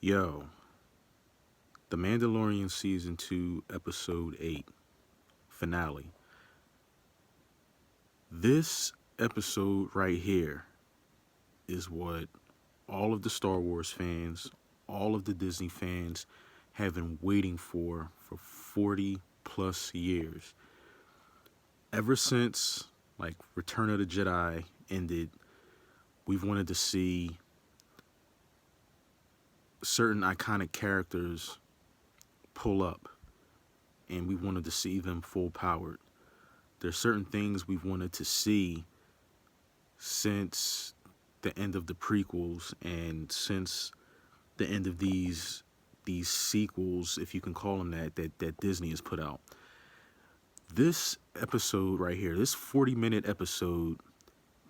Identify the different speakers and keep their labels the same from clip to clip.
Speaker 1: Yo, The Mandalorian Season 2, Episode 8, finale. This episode right here is what all of the Star Wars fans, all of the Disney fans have been waiting for 40 plus years. Ever since, like, Return of the Jedi ended, we've wanted to see certain iconic characters pull up, and we wanted to see them full powered. There's certain things we've wanted to see since the end of the prequels and since the end of these sequels, if you can call them that Disney has put out. This episode right here, this 40-minute episode,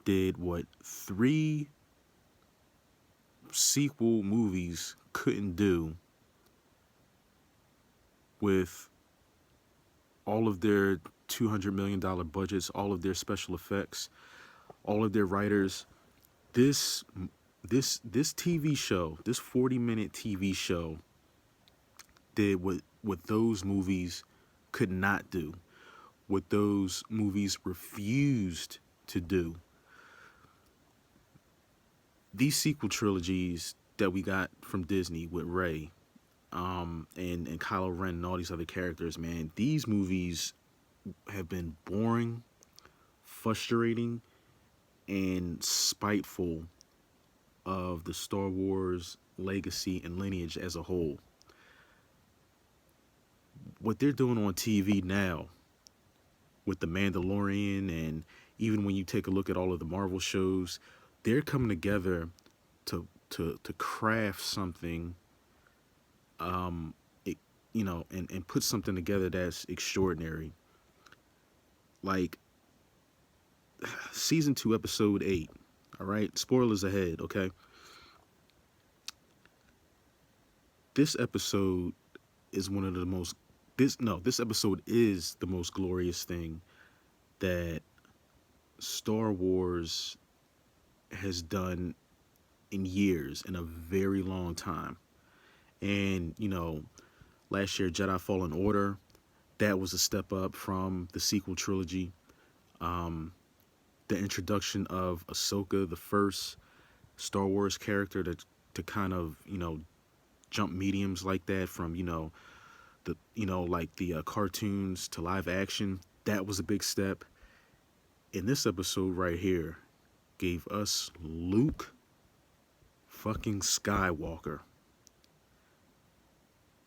Speaker 1: did what three sequel movies couldn't do with all of their $200 million budgets, all of their special effects, all of their writers. This TV show, this 40-minute TV show, did what those movies could not do, what those movies refused to do. These sequel trilogies that we got from Disney with Rey, and Kylo Ren and all these other characters, man, these movies have been boring, frustrating, and spiteful of the Star Wars legacy and lineage as a whole. What they're doing on TV now with The Mandalorian, and even when you take a look at all of the Marvel shows, they're coming together to craft something, and put something together that's extraordinary. Like season 2, episode 8. All right, spoilers ahead. Okay, this episode is one of the most. This episode is the most glorious thing that Star Wars has done in years, in a very long time. And last year, Jedi Fallen Order, that was a step up from the sequel trilogy. The introduction of Ahsoka, the first Star Wars character to kind of jump mediums like that from the cartoons to live action. That was a big step. And this episode right here gave us Luke fucking Skywalker.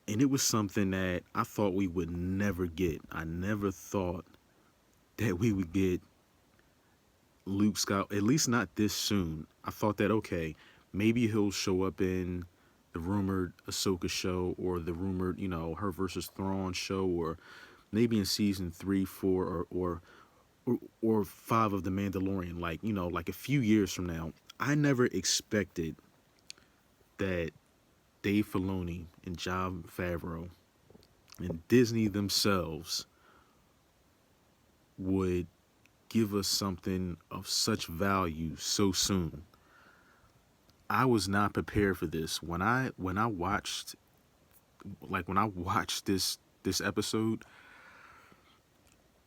Speaker 1: And it was something that I thought we would never get. I never thought that we would get Luke Skywalker, at least not this soon. I thought that, okay, maybe he'll show up in the rumored Ahsoka show, or the rumored, her versus Thrawn show, or maybe in season 3, 4, or 5 of The Mandalorian, like a few years from now. I never expected that Dave Filoni and Jon Favreau and Disney themselves would give us something of such value so soon. I was not prepared for this. When I watched this episode,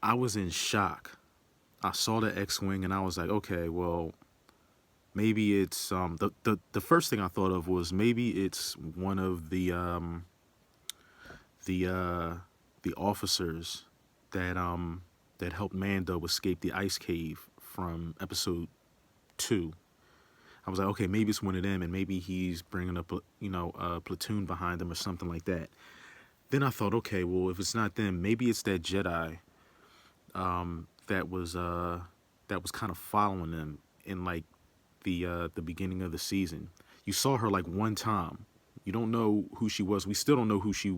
Speaker 1: I was in shock. I saw the X-Wing and I was like, okay, well, maybe it's the first thing I thought of was maybe it's one of the officers that helped Mando escape the ice cave from episode 2. I was like, okay, maybe it's one of them, and maybe he's bringing up a platoon behind him or something like that. Then I thought, okay, well, if it's not them, maybe it's that Jedi that was kind of following them in like the beginning of the season. You saw her like one time. You don't know who she was. We still don't know who she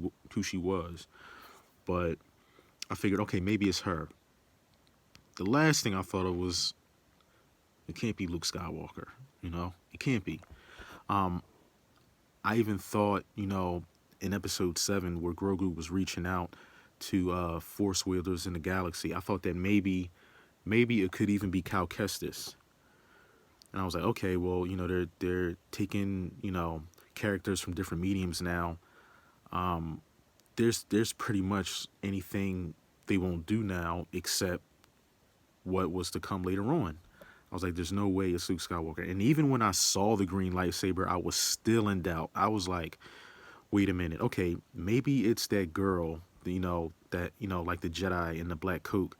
Speaker 1: was. But I figured, okay, maybe it's her. The last thing I thought of was, it can't be Luke Skywalker. It can't be. I even thought, in episode 7, where Grogu was reaching out to force wielders in the galaxy, I thought that maybe it could even be Cal Kestis. And I was like, okay, well, they're taking, characters from different mediums now, there's pretty much anything they won't do now except what was to come later on. I was like, there's no way it's Luke Skywalker. And even when I saw the green lightsaber, I was still in doubt. I was like, wait a minute. Okay, maybe it's that girl, like the Jedi in the black cloak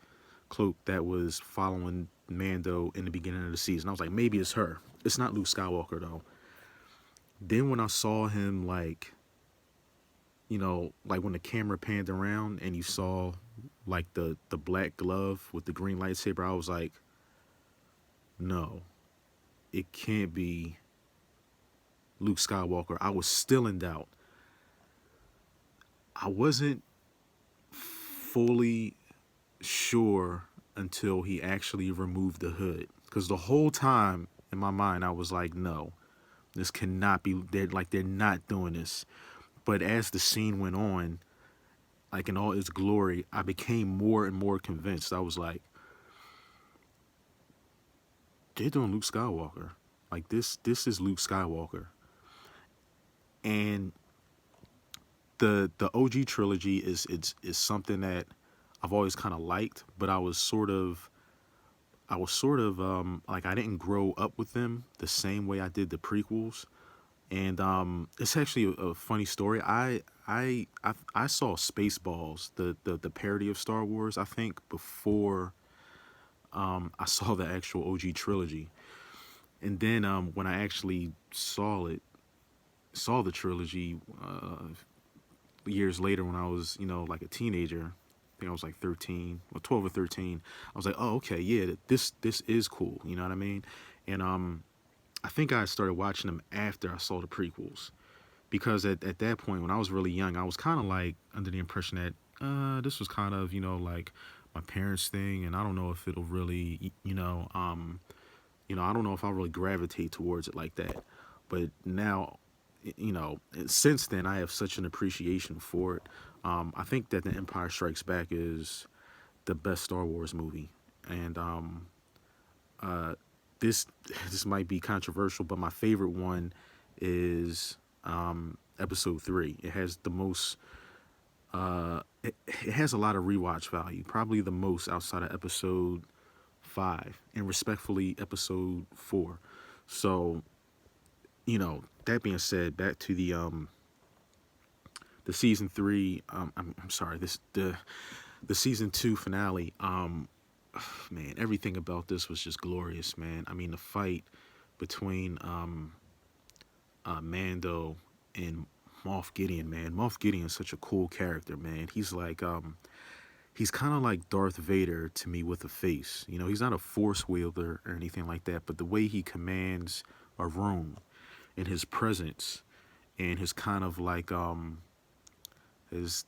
Speaker 1: that was following Mando in the beginning of the season. I was like, maybe it's her. It's not Luke Skywalker, though. Then when I saw him, like when the camera panned around and you saw like the black glove with the green lightsaber, I was like, no, it can't be Luke Skywalker. I was still in doubt. I wasn't fully sure until he actually removed the hood, because the whole time in my mind I was like, no, this cannot be. They're not doing this. But as the scene went on, like in all its glory, I became more and more convinced. I was like, they're doing Luke Skywalker. Like this is Luke Skywalker. And the OG trilogy is something that I've always kind of liked, but I was sort of like, I didn't grow up with them the same way I did the prequels. And it's actually a funny story. I saw Spaceballs, the parody of Star Wars, I think, before I saw the actual OG trilogy. And then when I actually saw the trilogy years later, when I was, like a teenager. I think I was like 13 or 12 or 13. I was like, oh, okay, yeah, this is cool. You know what I mean? And I think I started watching them after I saw the prequels, because at that point, when I was really young, I was kind of like under the impression that this was kind of, like my parents' thing, and I don't know if it'll really, I don't know if I'll really gravitate towards it like that. But now, since then, I have such an appreciation for it. I think that The Empire Strikes Back is the best Star Wars movie, and uh, this this might be controversial, but my favorite one is Episode 3. It has the most. It has a lot of rewatch value, probably the most outside of Episode 5, and respectfully, Episode 4. So, that being said, back to the season 3. I'm sorry. The season 2 finale. Man, everything about this was just glorious, man. I mean, the fight between Mando and Moff Gideon, man. Moff Gideon is such a cool character, man. He's kind of like Darth Vader to me with a face. He's not a force wielder or anything like that, but the way he commands a room and his presence and his kind of like his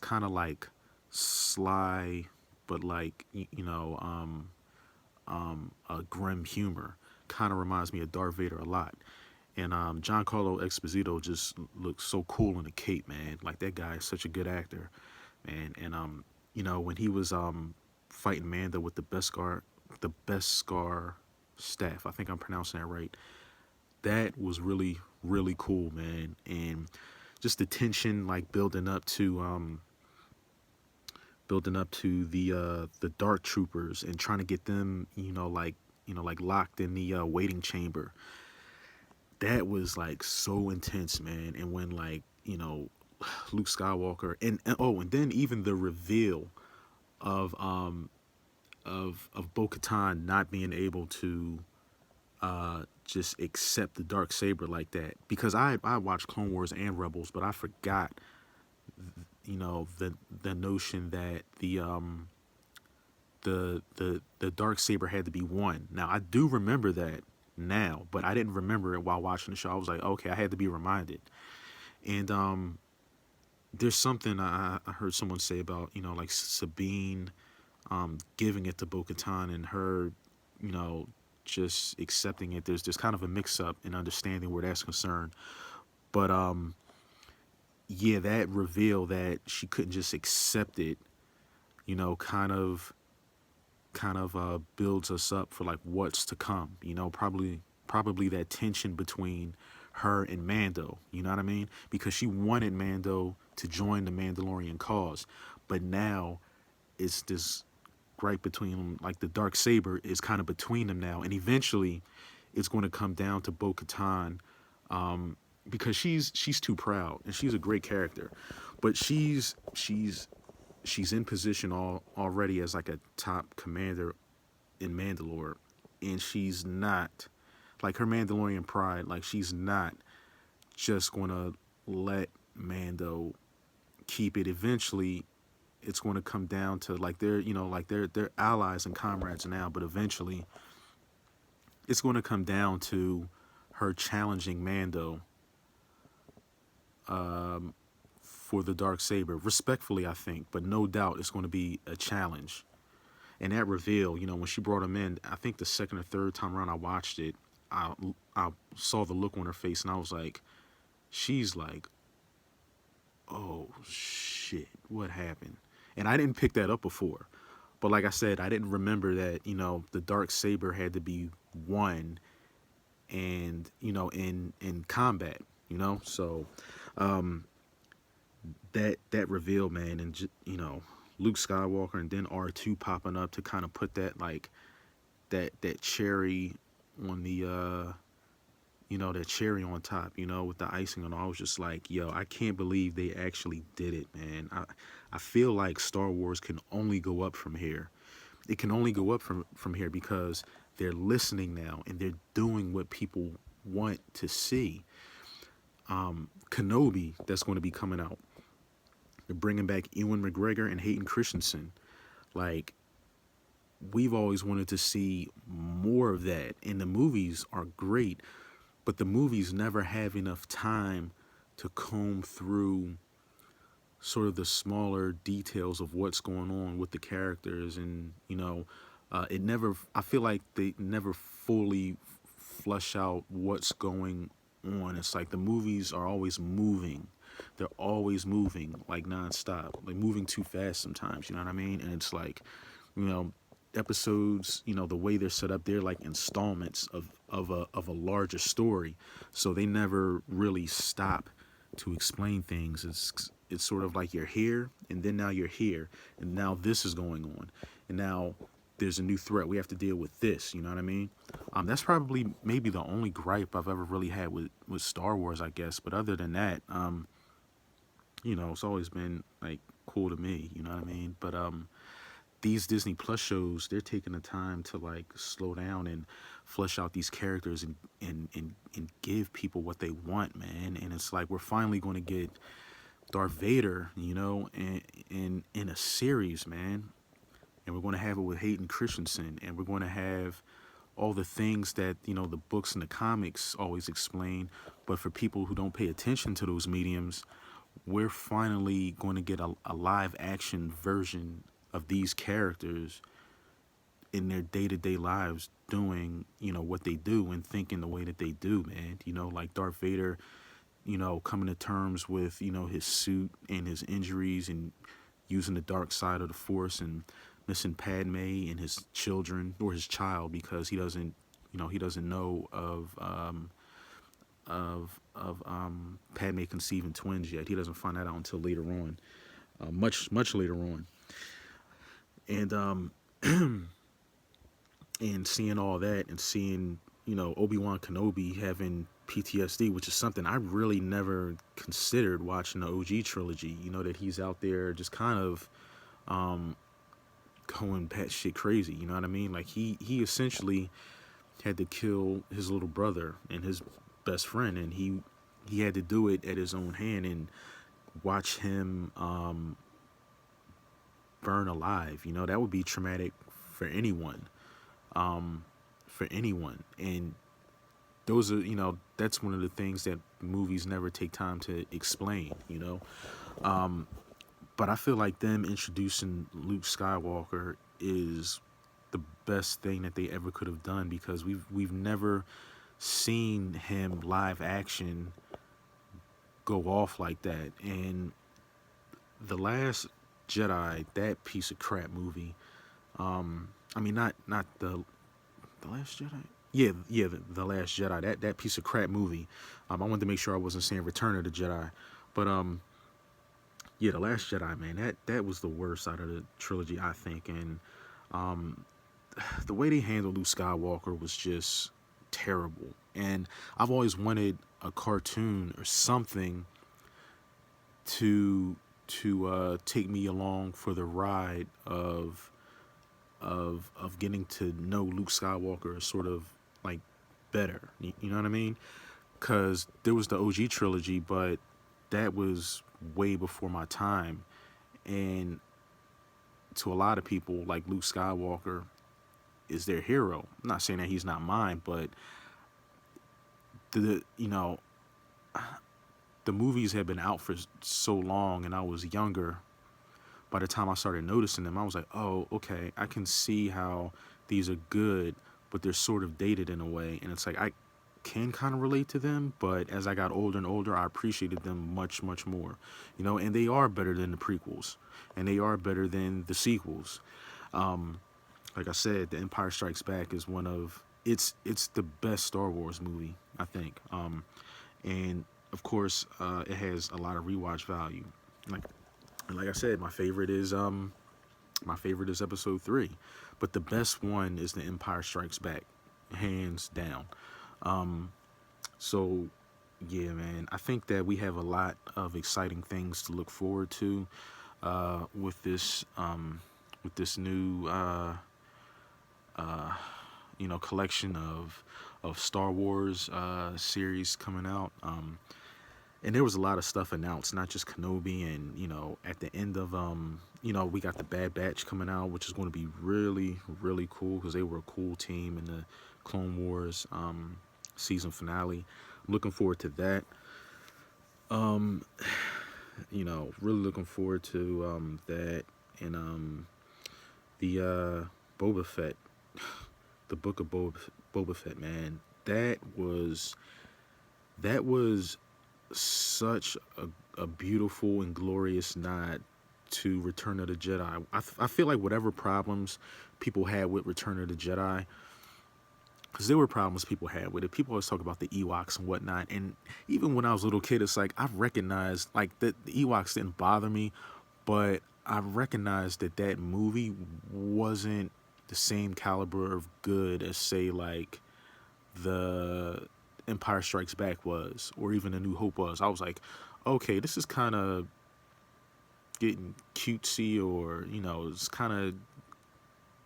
Speaker 1: kind of like sly, but like a grim humor kind of reminds me of Darth Vader a lot. And Giancarlo Esposito just looks so cool in the cape, man. Like, that guy is such a good actor, man. And when he was fighting Mando with the Beskar staff, I think I'm pronouncing that right. That was really, really cool, man. And just the tension, like, building up to the Dark Troopers and trying to get them, like locked in the waiting chamber. That was like so intense, man. And when, like, Luke Skywalker and then even the reveal of Bo-Katan not being able to just accept the dark saber like that, because I watched Clone Wars and Rebels, but I forgot the notion that the dark saber had to be won. Now, I do remember that now, but I didn't remember it while watching the show. I was like, okay, I had to be reminded. And there's something I heard someone say about, like Sabine giving it to Bo-Katan and her, just accepting it. There's kind of a mix-up in understanding where that's concerned. But yeah, that reveal that she couldn't just accept it, kind of builds us up for like what's to come. Probably that tension between her and Mando. You know what I mean? Because she wanted Mando to join the Mandalorian cause, but now it's this gripe between them. Like the dark saber is kind of between them now, and eventually, it's going to come down to Bo-Katan, because she's too proud, and she's a great character, but she's in position already as like a top commander in Mandalore, and she's not, like, her Mandalorian pride. Like, she's not just gonna let Mando keep it. Eventually, it's going to come down to, like, they're allies and comrades now, but eventually, it's going to come down to her challenging Mando for the dark saber, respectfully, I think, but no doubt it's going to be a challenge. And that reveal, when she brought him in, I think the second or third time around I watched it, I I saw the look on her face, and I was like, she's like, oh shit, what happened? And I didn't pick that up before, but like I said, I didn't remember that the dark saber had to be won, and in combat, so that reveal, man, and Luke Skywalker and then R2 popping up to kind of put that, like, that cherry on the that cherry on top, with the icing on. I was just like, yo, I can't believe they actually did it, man. I feel like Star Wars can only go up from here. It can only go up from here because they're listening now and they're doing what people want to see. Kenobi, that's going to be coming out. They're bringing back Ewan McGregor and Hayden Christensen. Like, we've always wanted to see more of that, and the movies are great, but the movies never have enough time to comb through sort of the smaller details of what's going on with the characters, and it never. I feel like they never fully flush out what's going on. It's like the movies are always moving. They're always moving, like, nonstop, like moving too fast sometimes. You know what I mean? And it's like, episodes, the way they're set up, they're like installments of a larger story, so they never really stop to explain things. It's sort of like you're here, and then now you're here, and now this is going on, and now there's a new threat. We have to deal with this. You know what I mean? That's probably maybe the only gripe I've ever really had with Star Wars, I guess. But other than that, it's always been like cool to me. You know what I mean? But these Disney Plus shows, they're taking the time to, like, slow down and flesh out these characters and give people what they want, man. And it's like we're finally going to get Darth Vader, in a series, man. And we're going to have it with Hayden Christensen, and we're going to have all the things that the books and the comics always explain. But for people who don't pay attention to those mediums, we're finally going to get a live action version of these characters in their day-to-day lives doing what they do and thinking the way that they do, man. Like Darth Vader, coming to terms with his suit and his injuries, and using the dark side of the Force, and missing Padme and his children, or his child, because he doesn't know of Padme conceiving twins yet. He doesn't find that out until later on, much later on. And and seeing all that, and seeing Obi-Wan Kenobi having PTSD, which is something I really never considered watching the OG trilogy. That he's out there just kind of going batshit crazy. You know what I mean? Like, he essentially had to kill his little brother and his best friend, and he had to do it at his own hand, and watch him burn alive. That would be traumatic for anyone. And those are, that's one of the things that movies never take time to explain. But I feel like them introducing Luke Skywalker is the best thing that they ever could have done, because we've never seen him live action go off like that. And The Last Jedi, that piece of crap movie. I mean, not the Last Jedi. Yeah, the Last Jedi. That piece of crap movie. I wanted to make sure I wasn't saying Return of the Jedi, but yeah, the Last Jedi, man. That was the worst out of the trilogy, I think, and um, the way they handled Luke Skywalker was just terrible. And I've always wanted a cartoon or something to take me along for the ride of getting to know Luke Skywalker sort of like better. You know what I mean? Because there was the OG trilogy, but that was way before my time. And to a lot of people, like Luke Skywalker is their hero. I'm not saying that he's not mine, but the the movies had been out for so long, and I was younger. By the time I started noticing them, I was like, oh, okay, I can see how these are good, but they're sort of dated in a way. And it's like I can kind of relate to them, but as I got older and older, I appreciated them much, much more. And they are better than the prequels, and they are better than the sequels. Like I said, The Empire Strikes Back is one of it's the best Star Wars movie, I think. And of course, it has a lot of rewatch value. Like like I said, my favorite is Episode 3, but the best one is The Empire Strikes Back, hands down. So yeah, man, I think that we have a lot of exciting things to look forward to with this new collection of Star Wars series coming out. And there was a lot of stuff announced, not just Kenobi, and at the end of we got the Bad Batch coming out, which is going to be really, really cool because they were a cool team in the Clone Wars season finale. I'm looking forward to that. Really looking forward to that, and the Boba Fett, the Book of Boba Fett, man. That was such a beautiful and glorious nod to Return of the Jedi. I feel like whatever problems people had with Return of the Jedi, because there were problems people had with it. People always talk about the Ewoks and whatnot, and even when I was a little kid, it's like I've recognized like that the Ewoks didn't bother me, but I recognized that that movie wasn't the same caliber of good as say like the Empire Strikes Back was, or even A New Hope was. I was like, okay, this is kind of getting cutesy, or it's kind of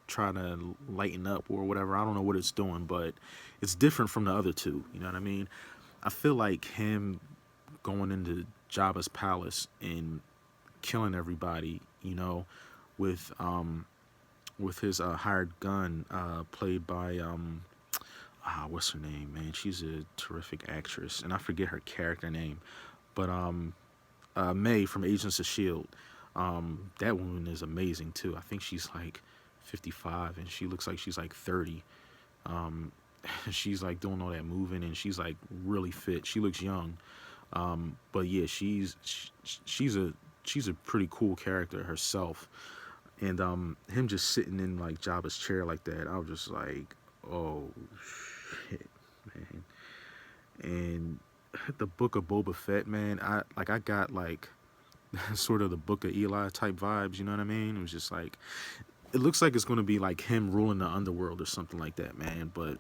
Speaker 1: trying to lighten up or whatever. I don't know what it's doing, but it's different from the other two. You know what I mean? I feel like him going into Jabba's palace and killing everybody, with his hired gun, played by what's her name, man? She's a terrific actress, and I forget her character name, but May from Agents of Shield. That woman is amazing too. I think she's like 55, and she looks like she's like 30. Um, she's like doing all that moving, and she's like really fit. She looks young, but yeah, she's a she's a pretty cool character herself. And him just sitting in like Jabba's chair like that, I was just like, oh shit, man. And the Book of Boba Fett, man, I got like sort of the Book of Eli type vibes. You know what I mean? It was just like it looks like it's gonna be like him ruling the underworld or something like that, man. But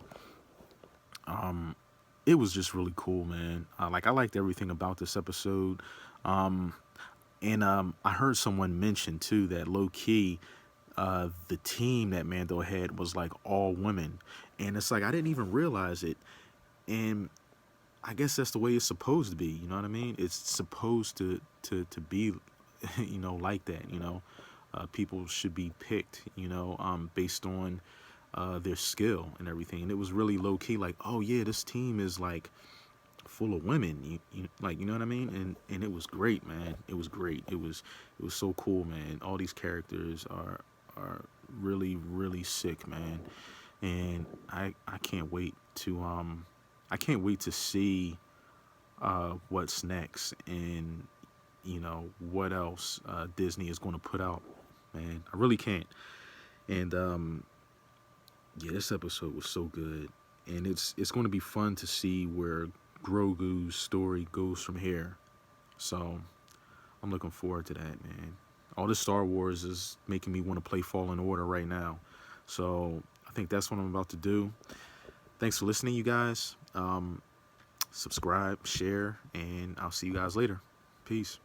Speaker 1: it was just really cool, man. Like I liked everything about this episode. Um, and I heard someone mention too that low key, the team that Mando had was like all women, and it's like I didn't even realize it. And I guess that's the way it's supposed to be. You know what I mean? It's supposed to be, like that. People should be picked. Based on their skill and everything. And it was really low key. Like, oh yeah, this team is like full of women. Like, you know what I mean? And it was great, man. It was great. It was so cool, man. All these characters are really, really sick, man. And I can't wait to see what's next, and what else Disney is going to put out, man. I really can't. And yeah, this episode was so good. and it's going to be fun to see where Grogu's story goes from here. So I'm looking forward to that, man. All this Star Wars is making me want to play Fallen Order right now. So I think that's what I'm about to do. Thanks for listening, you guys. Subscribe, share, and I'll see you guys later. Peace.